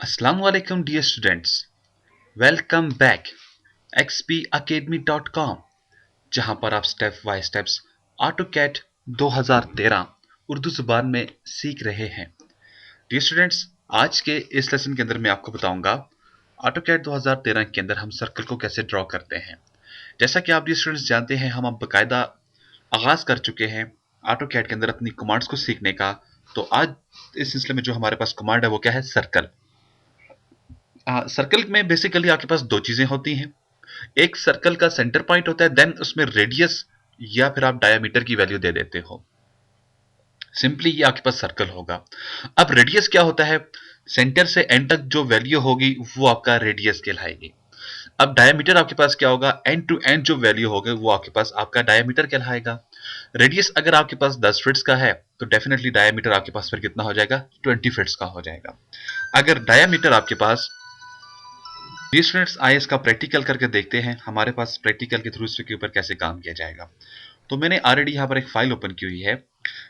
Assalamualaikum dear students. Welcome back xpacademy.com जहां पर आप step by steps AutoCAD 2013 Urdu जुबान में सीख रहे हैं। डियर स्टूडेंट्स, आज के इस लेसन के अंदर मैं आपको बताऊंगा ऑटोकैड 2013 के अंदर हम सर्कल को कैसे ड्रॉ करते हैं। जैसा कि आप डियर स्टूडेंट्स जानते हैं, हम अब बकायदा आगाज कर चुके हैं ऑटोकैड के अंदर अपनी कमांड्स को सीखने का। तो आज इस सिलसिले में जो हमारे पास कमांड है वो क्या है? सर्कल। सर्कल में बेसिकली आपके पास दो चीजें होती हैं। एक सर्कल का सेंटर पॉइंट होता है, देन उसमें रेडियस या फिर आप डायमीटर की वैल्यू दे देते हो। सिंपली ये आपके पास सर्कल होगा। अब रेडियस क्या होता है? सेंटर से एंड तक जो वैल्यू होगी वो आपका रेडियस कहलाएगी। अब डायमीटर आपके पास क्या होगा? एंड टू एंड जो वैल्यू होगी वो आपके पास आपका डायमीटर कहलाएगा। रेडियस अगर आपके पास 10 फीट्स का है तो डेफिनेटली डायमीटर आपके पास फिर कितना हो जाएगा? 20 फीट्स का हो जाएगा। अगर डायमीटर आपके पास, जी स्टूडेंट्स, आइए इसका प्रैक्टिकल करके देखते हैं हमारे पास प्रैक्टिकल के थ्रू इसके ऊपर कैसे काम किया जाएगा। तो मैंने ऑलरेडी यहाँ पर एक फाइल ओपन की हुई है।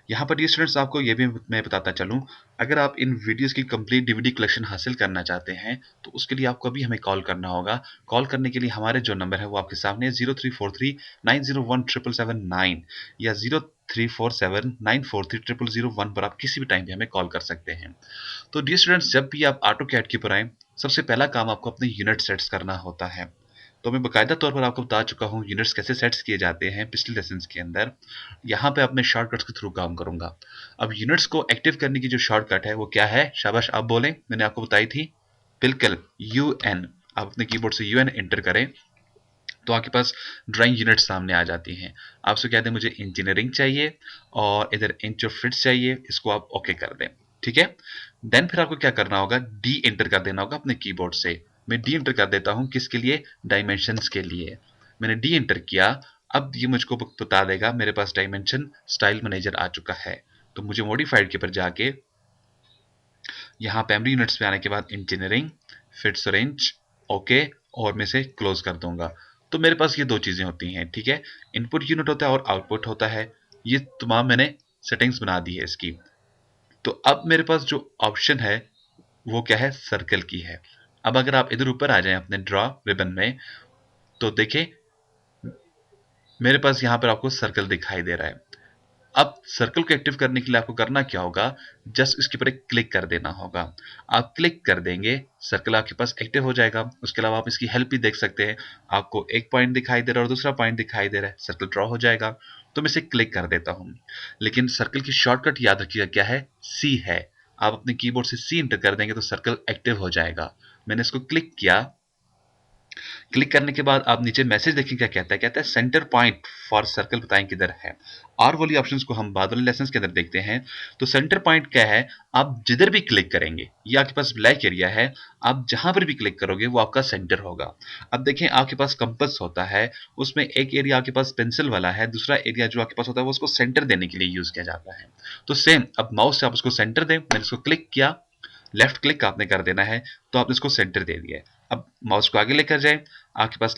यहाँ पर ये स्टूडेंट्स आपको ये भी मैं बताता चलूँ, अगर आप इन वीडियोस की कंप्लीट डीवीडी कलेक्शन हासिल करना चाहते हैं तो उसके लिए आपको अभी हमें कॉल करना होगा। कॉल करने के लिए हमारे जो नंबर है वो आपके सामने है 0343901779 या 0347943001 पर आप किसी भी टाइम पे हमें कॉल कर सकते हैं। तो डियर स्टूडेंट्स, जब भी आप ऑटो कैड के ऊपर आए, सबसे पहला काम आपको अपने यूनिट सेट्स करना होता है। तो मैं बकायदा तौर पर आपको बता चुका हूँ यूनिट्स कैसे सेट्स किए जाते हैं पिछले लेसन्स के अंदर। यहाँ पे अपने शॉर्टकट्स के थ्रू काम करूंगा। अब यूनिट्स को एक्टिव करने की जो शॉर्टकट है वो क्या है? शाबाश, आप बोलें, मैंने आपको बताई थी। बिल्कुल, UN। आप अपने कीबोर्ड से UN एंटर करें तो आपके पास ड्राइंग यूनिट सामने आ जाती हैं। आपसे कहते हैं मुझे इंजीनियरिंग चाहिए और इधर इंच ऑफ फिट्स चाहिए, इसको आप ओके कर दें। ठीक है। देन फिर आपको क्या करना होगा? डी एंटर कर देना होगा अपने कीबोर्ड से। मैं डी एंटर कर देता हूं, किसके लिए? डायमेंशंस के लिए। मैंने डी एंटर किया। अब ये मुझको बता देगा मेरे पास डायमेंशन स्टाइल मैनेजर आ चुका है। तो मुझे मॉडिफाइड के ऊपर जाके यहाँ प्राइमरी यूनिट्स पे आने के बाद इंजीनियरिंग, फिट्स और इंच, ओके, और मैं इसे क्लोज कर दूंगा। तो मेरे पास ये दो चीजें होती हैं। ठीक है। इनपुट यूनिट होता है और आउटपुट होता है। ये तमाम मैंने सेटिंग्स बना दी है इसकी। तो अब मेरे पास जो ऑप्शन है वो क्या है? सर्कल की है। अब अगर आप इधर ऊपर आ जाएं अपने ड्रॉ रिबन में तो देखें मेरे पास यहाँ पर आपको सर्कल दिखाई दे रहा है। अब सर्कल को एक्टिव करने के लिए आपको करना क्या होगा? जस्ट इसके ऊपर एक क्लिक कर देना होगा। आप क्लिक कर देंगे, सर्कल आपके पास एक्टिव हो जाएगा। उसके अलावा आप इसकी हेल्प भी देख सकते हैं। आपको एक पॉइंट दिखाई दे रहा है और दूसरा पॉइंट दिखाई दे रहा है, सर्कल ड्रॉ हो जाएगा। तो मैं इसे क्लिक कर देता हूं। लेकिन सर्कल की शॉर्टकट याद रखिएगा, क्या है? सी है। आप अपने कीबोर्ड से सी एंटर कर देंगे तो सर्कल एक्टिव हो जाएगा। मैंने इसको क्लिक किया। क्लिक करने के बाद आप नीचे मैसेज देखिए क्या कहता है। कहता है सेंटर पॉइंट फॉर सर्कल बताएं किधर है। और वाली ऑप्शंस को हम बाद वाले लेसन्स के अंदर देखते हैं। तो सेंटर पॉइंट क्या है? आप जिधर भी क्लिक करेंगे, ये आपके पास ब्लैक एरिया है, आप जहां पर भी क्लिक करोगे वो आपका सेंटर होगा। अब देखें, आपके पास कंपास होता है, उसमें एक एरिया आपके पास पेंसिल वाला है, दूसरा एरिया जो आपके पास होता है वो उसको सेंटर देने के लिए यूज किया जाता है। तो सेम, अब माउस से आप उसको सेंटर दें। मैंने इसको क्लिक किया, लेफ्ट क्लिक आपने कर देना है, तो आपने इसको सेंटर दे दिया है। अब माउस को आगे लेकर जाएं, आपके पास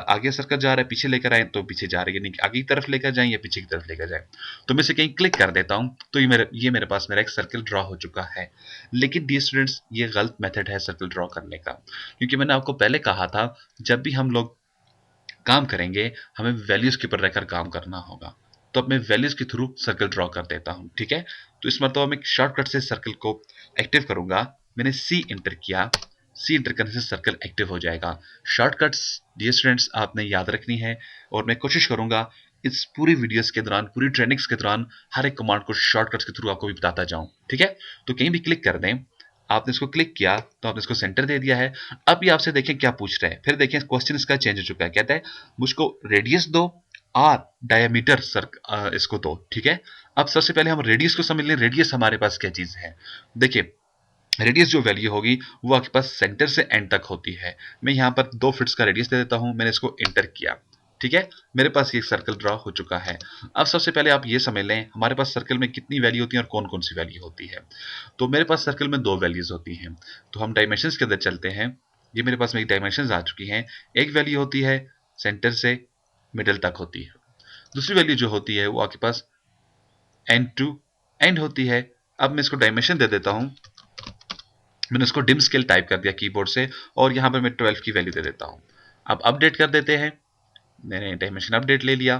आगे सर्कल जा रहा है, पीछे लेकर आए तो पीछे जा रही है, यानी कि आगे की तरफ लेकर जाएं या पीछे की तरफ लेकर जाएं। तो मैं इसे कहीं क्लिक कर देता हूं तो ये मेरे पास मेरा एक सर्कल ड्रॉ हो चुका है। लेकिन डी स्टूडेंट्स, ये गलत मेथड है सर्कल ड्रॉ करने का, क्योंकि मैंने आपको पहले कहा था जब भी हम लोग काम करेंगे हमें वैल्यूज के ऊपर रहकर काम करना होगा। तो अब मैं वैल्यूज के थ्रू सर्कल ड्रॉ कर देता हूं। ठीक है। तो इस मतलब मैं शॉर्टकट से सर्कल को एक्टिव करूंगा। मैंने सी एंटर किया। सी एंटर करने से सर्कल एक्टिव हो जाएगा। शॉर्टकट्स डियर स्टूडेंट्स आपने याद रखनी है और मैं कोशिश करूंगा इस पूरी वीडियोस के दौरान, पूरी ट्रेनिंग्स के दौरान हर एक कमांड को शॉर्टकट्स के थ्रू आपको भी बताता जाऊं। ठीक है। तो कहीं भी क्लिक कर दें, आपने इसको क्लिक किया तो आपने इसको सेंटर दे दिया है। अब ये आपसे देखें क्या पूछ रहा है। फिर देखें क्वेश्चन इसका चेंज हो चुका है। कहता है मुझको रेडियस दो और डायमीटर इसको दो। ठीक है। अब सबसे पहले हम रेडियस को समझ लें। रेडियस हमारे पास क्या चीज है? देखिए, रेडियस जो वैल्यू होगी वो आपके पास सेंटर से एंड तक होती है। मैं यहाँ पर 2 फीट्स का रेडियस दे देता हूं। मैंने इसको एंटर किया। ठीक है। मेरे पास ये सर्कल ड्रॉ हो चुका है। अब सबसे पहले आप ये समझ लें हमारे पास सर्कल में कितनी वैल्यू होती है और कौन कौन सी वैल्यू होती है। तो मेरे पास सर्कल में 2 वैल्यूज होती हैं। तो हम डायमेंशंस के अंदर चलते हैं। ये मेरे पास मेरी डायमेंशंस आ चुकी हैं। एक वैल्यू होती है सेंटर से मिडल तक होती है। दूसरी वैल्यू जो होती है वो आपके पास एंड टू एंड होती है। अब मैं इसको डायमेंशन दे देता हूं मैंने उसको डिम स्केल टाइप कर दिया कीबोर्ड से और यहाँ पर मैं 12 की वैल्यू दे देता हूँ। अब अपडेट कर देते हैं। मैंने डायमेंशन अपडेट ले लिया,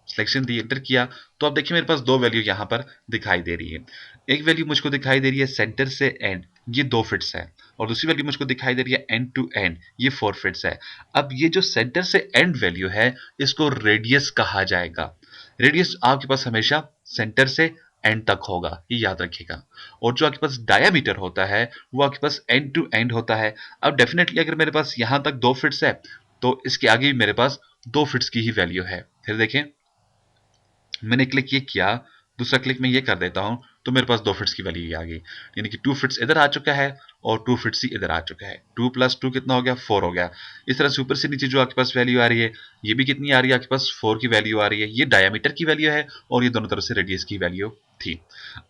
सिलेक्शन दी, एंटर किया, तो अब देखिए मेरे पास दो वैल्यू यहाँ पर दिखाई दे रही है। एक वैल्यू मुझको दिखाई दे रही है सेंटर से एंड, ये 2 फिट्स है, और दूसरी वैल्यू मुझको दिखाई दे रही है एंड टू एंड, ये 4 फिट्स है। अब ये जो सेंटर से एंड वैल्यू है, इसको रेडियस कहा जाएगा। रेडियस आपके पास हमेशा सेंटर से एंड तक होगा, ये याद रखिएगा। और जो आपके पास डायामीटर होता है वो आपके पास एंड टू एंड होता है। अब डेफिनेटली अगर मेरे पास यहां तक 2 फिट्स है तो इसके आगे भी मेरे पास 2 फिट्स की ही वैल्यू है। फिर देखें, मैंने क्लिक ये किया, दूसरा क्लिक मैं ये कर देता हूं, तो मेरे पास 2 फिट्स की वैल्यू आ गई, यानी कि 2 फिट्स इधर आ चुका है और 2 फिट्स ही इधर आ चुका है। 2 प्लस 2 कितना हो गया, 4 हो गया। इस तरह से ऊपर से नीचे जो आपके पास वैल्यू आ रही है, ये भी कितनी आ रही है, आपके पास 4 की वैल्यू आ रही है। ये डायमीटर की वैल्यू है और ये दोनों तरफ से रेडियस की वैल्यू थी।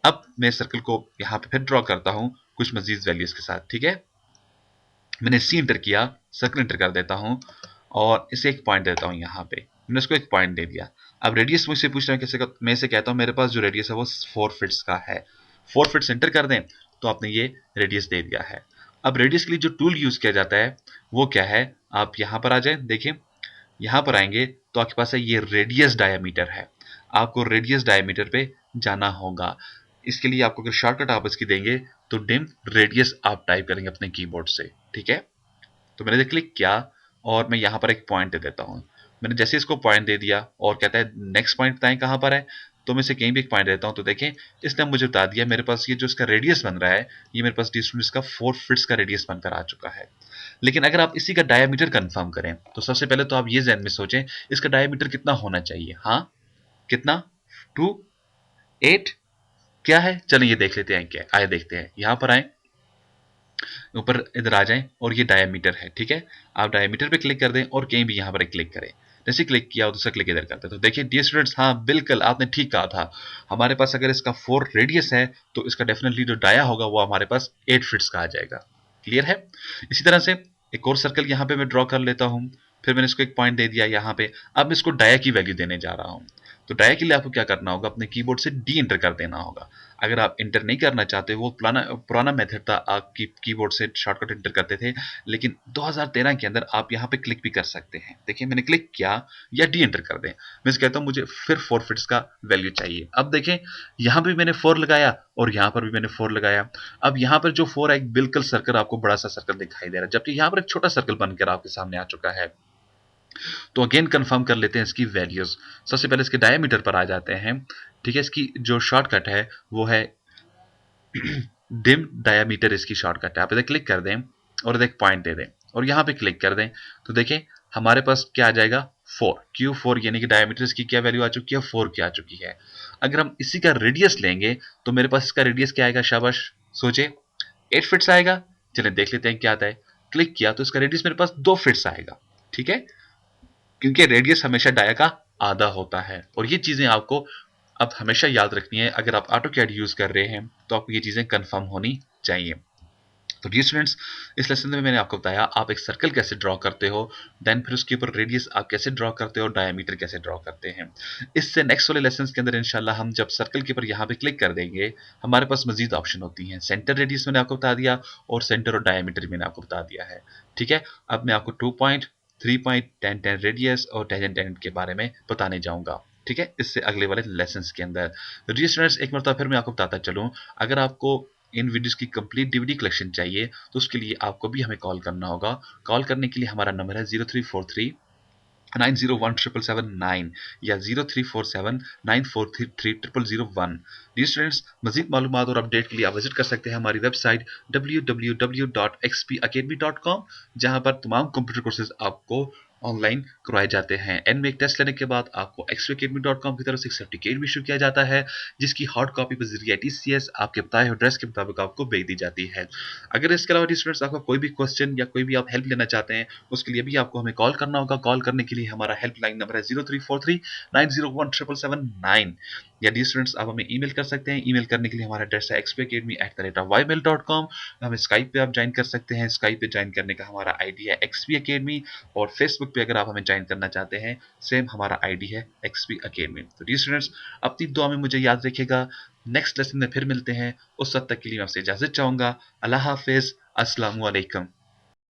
अब मैं सर्कल को यहाँ पे फिर ड्रॉ करता हूँ कुछ मजीद वैल्यूज के साथ, ठीक है। मैंने सी एंटर किया, सर्कल एंटर कर देता हूँ और इसे एक पॉइंट देता हूँ यहाँ पे। मैंने उसको एक पॉइंट दे दिया। अब रेडियस मुझसे पूछ रहा है कैसे, मैं इसे कहता हूँ मेरे पास जो रेडियस है वो 4 फिट्स का है। 4 फिट्स एंटर कर दें तो आपने ये रेडियस दे दिया है। अब रेडियस के लिए जो टूल यूज किया जाता है वो क्या है, आप यहाँ पर आ जाए, देखिए यहाँ पर आएंगे तो आपके पास है ये रेडियस डायमीटर है। आपको रेडियस डायमीटर पे जाना होगा। इसके लिए आपको अगर शॉर्टकट आप इसकी देंगे तो डिम रेडियस आप टाइप करेंगे अपने कीबोर्ड से, ठीक है। तो मैंने क्लिक किया और मैं यहाँ पर एक पॉइंट दे देता हूँ। मैंने जैसे इसको पॉइंट दे दिया और कहता है नेक्स्ट पॉइंट बताएं कहाँ पर है, तो मैं इसे कहीं भी एक पॉइंट देता हूँ। तो देखें इसने मुझे बता दिया मेरे पास ये जो इसका रेडियस बन रहा है, ये मेरे पास इसका 4 फिट्स का रेडियस बनकर आ चुका है। लेकिन अगर आप इसी का डायमीटर कंफर्म करें तो सबसे पहले तो आप ये ज़हन में सोचें इसका डायमीटर कितना होना चाहिए। हाँ, कितना, 2, 8 क्या है, चलें ये देख लेते हैं। क्या आए देखते हैं, यहाँ पर आए, ऊपर इधर आ जाएं और ये डायमीटर है, ठीक है। आप डायमीटर पे क्लिक कर दें और कहीं भी यहाँ पर क्लिक करें। जैसे क्लिक किया और दूसरा क्लिक इधर करते हैं तो देखिए डियर स्टूडेंट्स, हाँ बिल्कुल आपने ठीक कहा था। हमारे पास अगर इसका 4 रेडियस है तो इसका डेफिनेटली जो डाया होगा वो हमारे पास 8 फिट्स का आ जाएगा। क्लियर है। इसी तरह से एक और सर्कल यहाँ पे मैं ड्रॉ कर लेता हूँ। फिर मैंने इसको एक पॉइंट दे दिया यहाँ पे। अब इसको डाया की वैल्यू देने जा रहा हूँ। तो डाया के लिए आपको क्या करना होगा, अपने कीबोर्ड से डी एंटर कर देना होगा। अगर आप इंटर नहीं करना चाहते, वो पुराना पुराना मेथड था, आप कीबोर्ड से शॉर्टकट इंटर करते थे, लेकिन 2013 के अंदर आप यहाँ पे क्लिक भी कर सकते हैं। देखिए मैंने क्लिक किया या डी एंटर कर दें, मैं कहता हूँ मुझे फिर 4 फिट्स का वैल्यू चाहिए। अब देखें यहाँ भी मैंने 4 लगाया और यहाँ पर भी मैंने 4 लगाया। अब यहाँ पर जो 4 है एक बिल्कुल सर्कल, आपको बड़ा सा सर्कल दिखाई दे रहा है, जबकि यहाँ पर एक छोटा सर्कल बनकर आपके सामने आ चुका है। तो अगेन कंफर्म कर लेते हैं इसकी वैल्यूज। सबसे पहले इसके डायमीटर पर आ जाते हैं, ठीक है। इसकी जो शॉर्टकट है वो है डिम डायमीटर, इसकी शॉर्टकट है। आप इधर क्लिक कर दें और इधर एक पॉइंट दे दें और यहाँ पे क्लिक कर दें तो देखें हमारे पास क्या आ जाएगा, 4 Q4, यानी कि डायमीटर इसकी क्या वैल्यू आ चुकी है, 4 की आ चुकी है। अगर हम इसी का रेडियस लेंगे तो मेरे पास इसका रेडियस क्या आएगा, शाबाश सोचे, 8 फिट्स आएगा। चलिए देख लेते हैं क्या आता है। क्लिक किया तो इसका रेडियस मेरे पास 2 फिट्स आएगा, ठीक है, क्योंकि रेडियस हमेशा डाया का आधा होता है। और ये चीजें आपको अब हमेशा याद रखनी है। अगर आप ऑटो कैड यूज कर रहे हैं तो आपको ये चीजें कंफर्म होनी चाहिए। तो डियर स्टूडेंट्स, इस लेसन में मैंने आपको बताया आप एक सर्कल कैसे ड्रॉ करते हो, देन फिर उसके ऊपर रेडियस आप कैसे ड्रॉ करते हो, डायमीटर कैसे ड्रॉ करते हैं। इससे नेक्स्ट वाले लेसन के अंदर इंशाल्लाह हम जब सर्कल के ऊपर यहाँ पे क्लिक कर देंगे, हमारे पास मजीद ऑप्शन होती हैं। सेंटर रेडियस मैंने आपको बता दिया और सेंटर और डायमीटर मैंने आपको बता दिया है, ठीक है। अब मैं आपको 2 पॉइंट, 3 पॉइंट, 10 10 रेडियस और 10 10 के बारे में बताने जाऊंगा, ठीक है, इससे अगले वाले लेसन के अंदर। तो डियर स्टूडेंट्स, एक मरतबा फिर मैं आपको बताता चलूँ, अगर आपको इन वीडियोस की कंप्लीट डीवीडी कलेक्शन चाहिए तो उसके लिए आपको भी हमें कॉल करना होगा। कॉल करने के लिए हमारा नंबर है 0343 901779 या 034794330001। डियर स्टूडेंट्स, मजीद मालूमात और अपडेट के लिए आप विजिट कर सकते हैं हमारी वेबसाइट www.xpacademy.com, जहां पर तमाम कंप्यूटर कोर्सेज आपको ऑनलाइन करवाए जाते हैं। एंड में एक टेस्ट लेने के बाद आपको xpacademy.com की तरफ से एक सर्टिफिकेट भी इशू किया जाता है, जिसकी हार्ड कॉपी बजरिया TCS आपके बताए हुए एड्रेस के मुताबिक आपको भेज दी जाती है। अगर इसके अलावा स्टूडेंट्स आपका कोई भी क्वेश्चन या कोई भी आप हेल्प लेना चाहते हैं, उसके लिए भी आपको हमें कॉल करना होगा। कॉल करने के लिए हमारा हेल्पलाइन नंबर है 0343 901779। या डी स्टूडेंट्स आप हमें ईमेल कर सकते हैं। ईमेल करने के लिए हमारा एड्रेस है xpacademy@ymail.com। हमें स्काइप पे आप ज्वाइन कर सकते हैं। स्काइप पे ज्वाइन करने का हमारा आईडी है XP Academy। और फेसबुक पे अगर आप हमें ज्वाइन करना चाहते हैं, सेम हमारा आईडी है XP Academy। तो डी स्टूडेंट्स, अपनी दुआ में मुझे याद रखिएगा। नेक्स्ट लेसन में फिर मिलते हैं। उस वक्त तक के लिए मैं आपसे इजाजत चाहूंगा। अल्लाह हाफिज। अस्सलाम वालेकुम।